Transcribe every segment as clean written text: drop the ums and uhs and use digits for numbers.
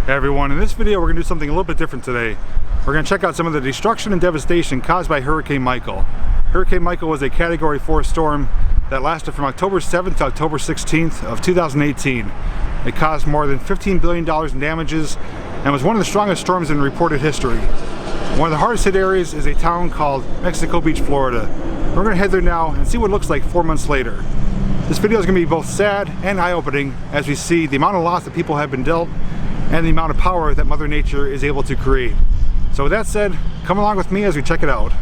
Hey everyone, in this video we're going to do something a little bit different today. We're going to check out some of the destruction and devastation caused by Hurricane Michael. Hurricane Michael was a Category 4 storm that lasted from October 7th to October 16th of 2018. It caused more than $15 billion in damages and was one of the strongest storms in recorded history. One of the hardest hit areas is a town called Mexico Beach, Florida. We're going to head there now and see what it looks like 4 months later. This video is going to be both sad and eye-opening as we see the amount of loss that people have been dealt and the amount of power that Mother Nature is able to create. So with that said, come along with me as we check it out.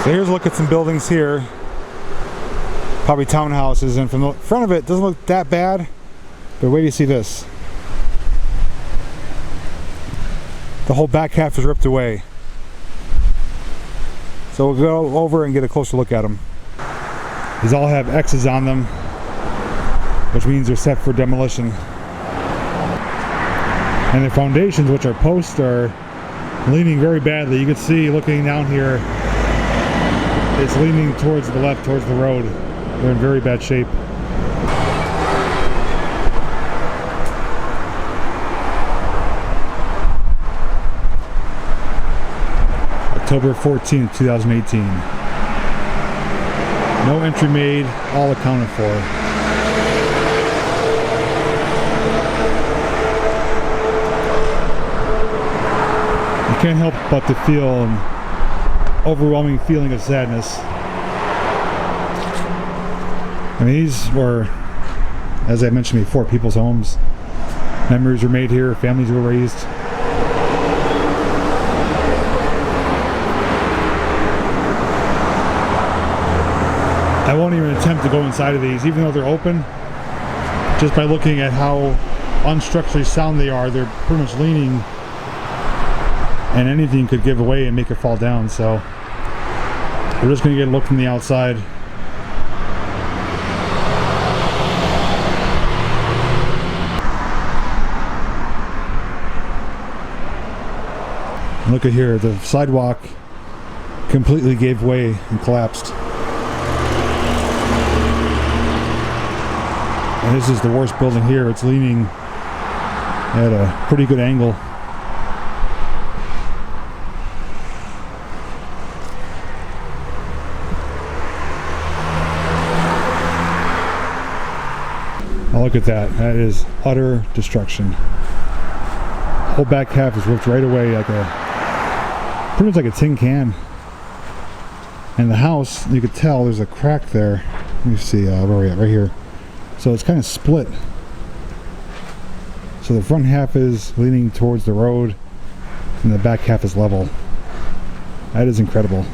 So here's a look at some buildings here. Probably townhouses, and from the front of it doesn't look that bad, but wait till you see this. The whole back half is ripped away. So we'll go over and get a closer look at them. These all have X's on them, which means they're set for demolition. And the foundations, which are posts, are leaning very badly. You can see looking down here, it's leaning towards the left, towards the road. They're in very bad shape. October 14th, 2018. No entry made, all accounted for. You can't help but to feel an overwhelming feeling of sadness. I mean, these were, as I mentioned before, people's homes. Memories were made here, families were raised. I won't even attempt to go inside of these, even though they're open. Just by looking at how unstructurally sound they are, they're pretty much leaning, and anything could give away and make it fall down. So we're just going to get a look from the outside. Look at here, the sidewalk completely gave way and collapsed. And this is the worst building here. It's leaning at a pretty good angle. Oh, look at that. That is utter destruction. Whole back half is ripped right away, like pretty much like a tin can. And the house, you could tell there's a crack there. Let me see, where are we at? Right here. So it's kind of split. So the front half is leaning towards the road, and the back half is level. That is incredible.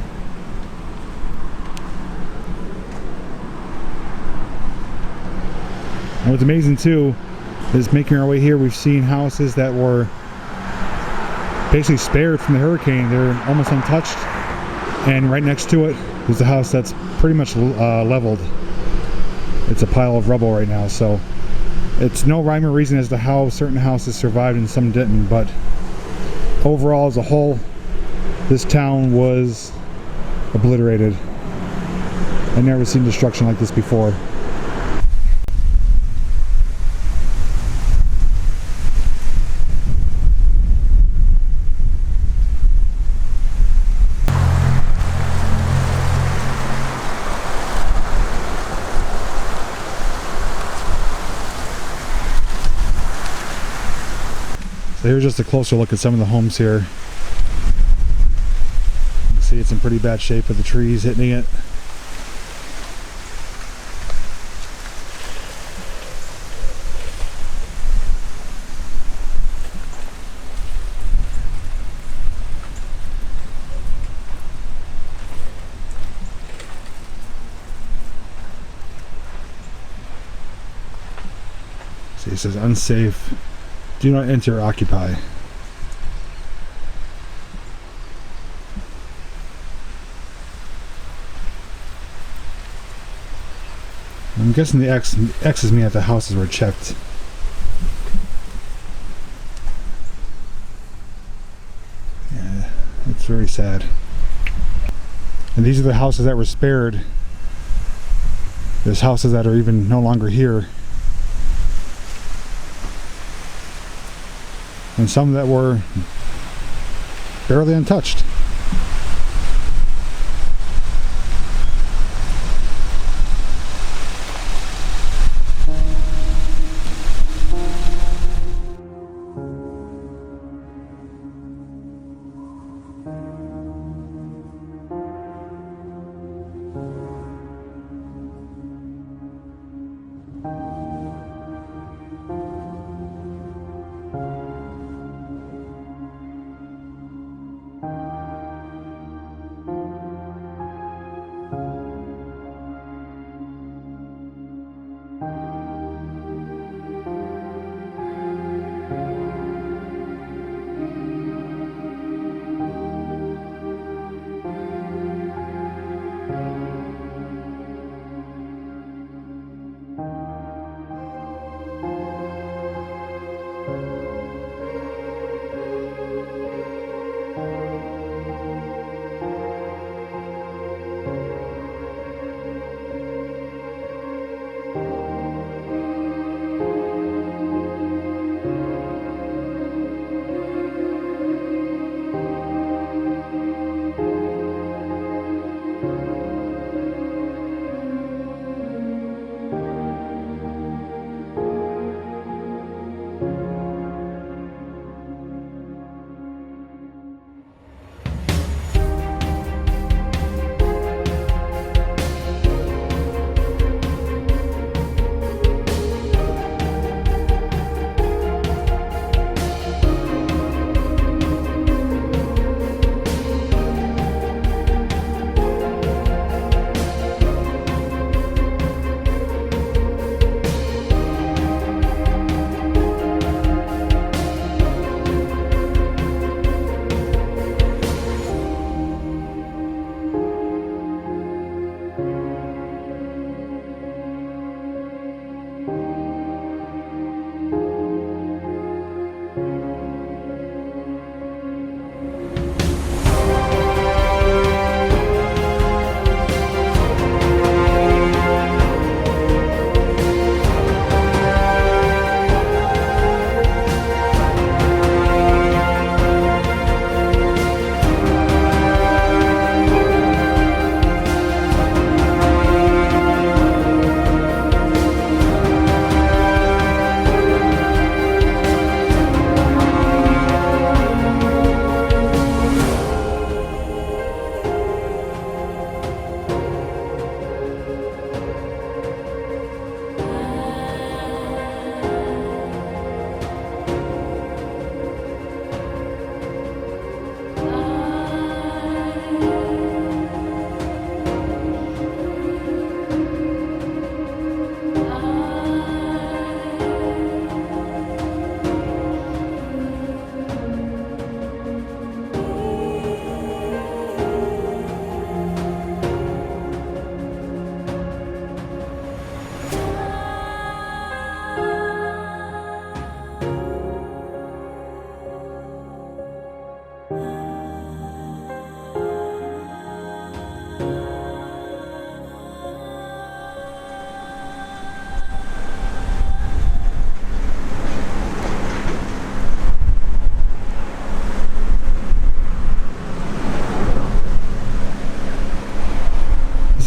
And what's amazing too is, making our way here, we've seen houses that were basically spared from the hurricane. They're almost untouched, and right next to it is a house that's pretty much leveled. It's a pile of rubble right now, so it's no rhyme or reason as to how certain houses survived and some didn't, but overall as a whole, this town was obliterated. I've never seen destruction like this before. So here's just a closer look at some of the homes here. You can see it's in pretty bad shape with the trees hitting it. See, it says unsafe. Do not enter or occupy. I'm guessing the X's mean that the houses were checked. Yeah, it's very sad. And these are the houses that were spared. There's houses that are even no longer here. And some that were barely untouched.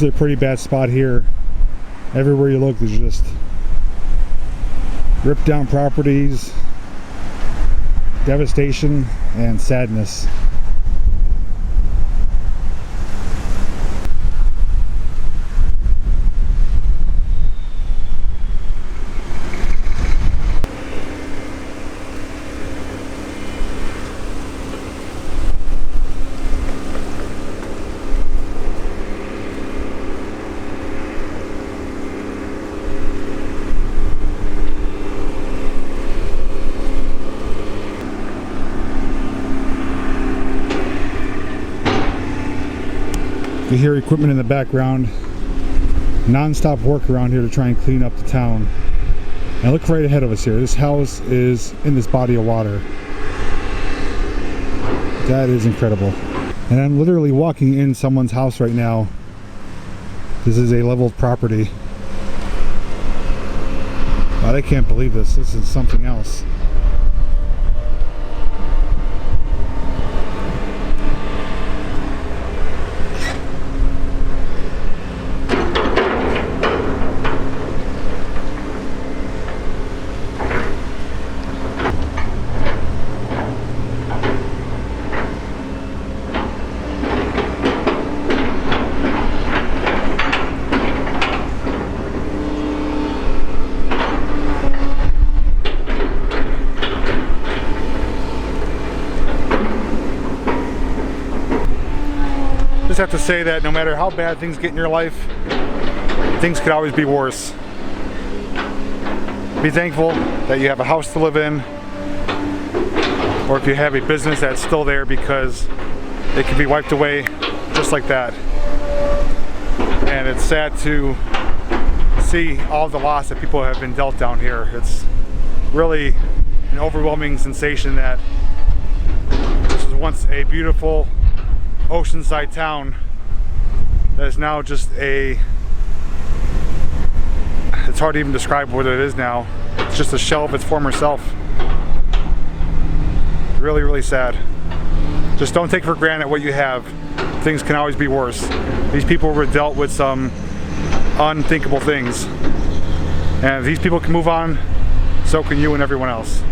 is a pretty bad spot here. Everywhere you look, there's just ripped down properties, devastation, and sadness. You hear equipment in the background. Non-stop work around here to try and clean up the town. And look right ahead of us here. This house is in this body of water. That is incredible. And I'm literally walking in someone's house right now. This is a leveled property. Wow, I can't believe this. This is something else. Just have to say that no matter how bad things get in your life, things could always be worse. Be thankful that you have a house to live in, or if you have a business that's still there, because it can be wiped away just like that. And it's sad to see all the loss that people have been dealt down here. It's really an overwhelming sensation that this was once a beautiful oceanside town that is now just a, it's hard to even describe what it is now. It's just a shell of its former self. Really, really sad. Just don't take for granted what you have. Things can always be worse. These people were dealt with some unthinkable things, and if these people can move on, so can you and everyone else.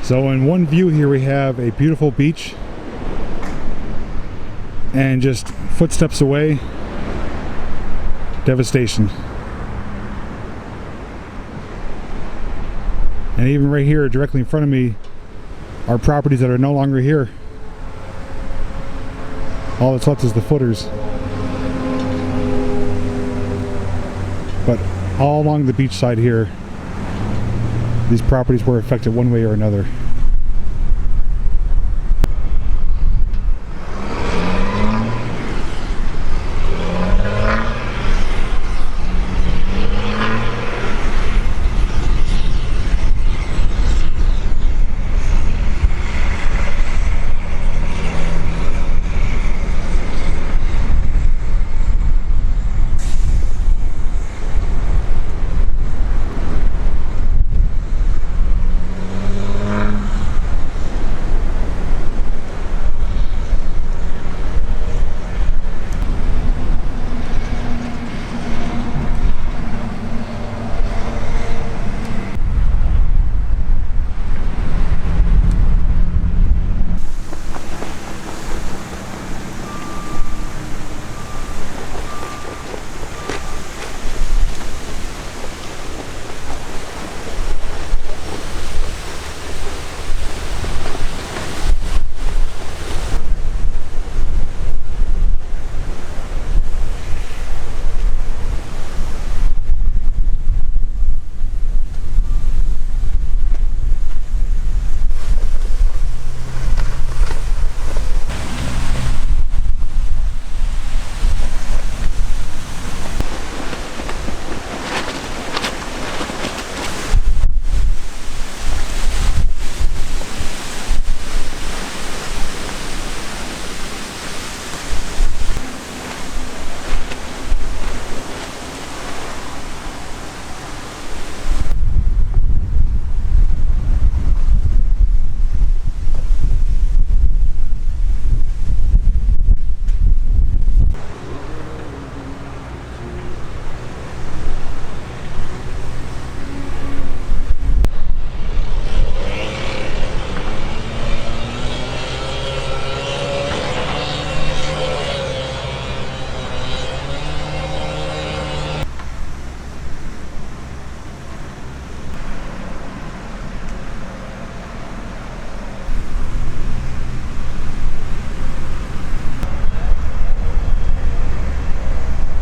So in one view here we have a beautiful beach, and just footsteps away, devastation. And even right here directly in front of me are properties that are no longer here. All that's left is the footers. But all along the beach side here, these properties were affected one way or another.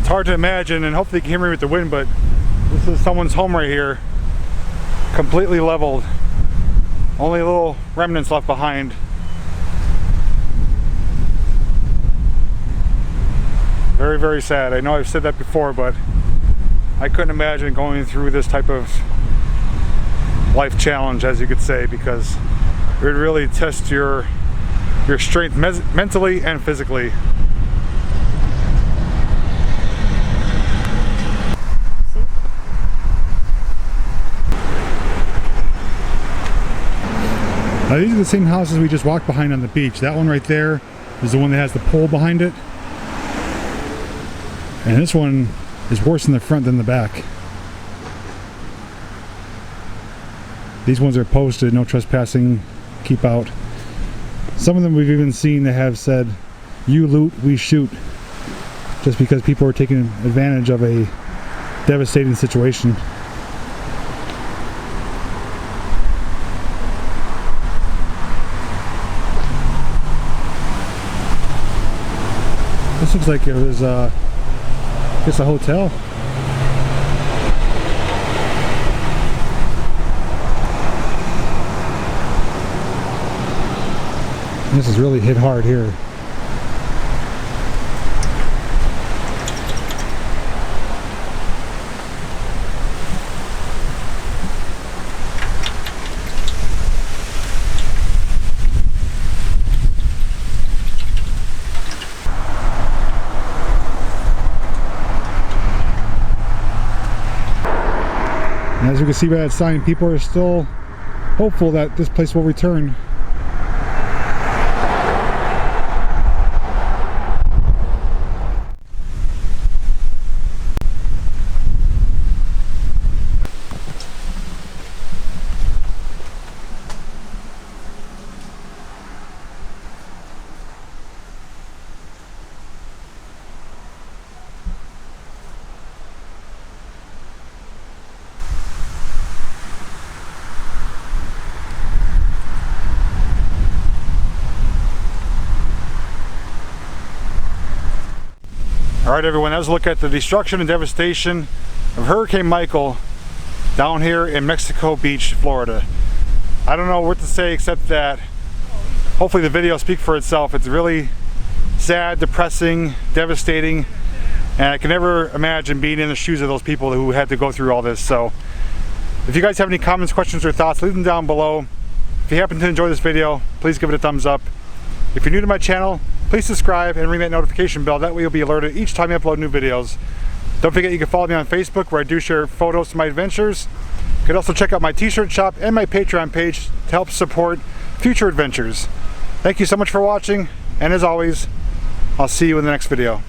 It's hard to imagine, and hopefully you can hear me with the wind, but this is someone's home right here. Completely leveled. Only little remnants left behind. Very, very sad. I know I've said that before, but I couldn't imagine going through this type of life challenge, as you could say, because it would really test your strength mentally and physically. Now these are the same houses we just walked behind on the beach. That one right there is the one that has the pole behind it. And this one is worse in the front than the back. These ones are posted, no trespassing, keep out. Some of them we've even seen that have said, "You loot, we shoot," just because people are taking advantage of a devastating situation. This looks like it was just a hotel. This has really hit hard here. And as you can see by that sign, people are still hopeful that this place will return. Alright everyone, that was a look at the destruction and devastation of Hurricane Michael down here in Mexico Beach, Florida. I don't know what to say except that hopefully the video speaks for itself. It's really sad, depressing, devastating, and I can never imagine being in the shoes of those people who had to go through all this. So if you guys have any comments, questions, or thoughts, leave them down below. If you happen to enjoy this video, please give it a thumbs up. If you're new to my channel, please subscribe and ring that notification bell. That way you'll be alerted each time I upload new videos. Don't forget you can follow me on Facebook, where I do share photos of my adventures. You can also check out my t-shirt shop and my Patreon page to help support future adventures. Thank you so much for watching, and as always, I'll see you in the next video.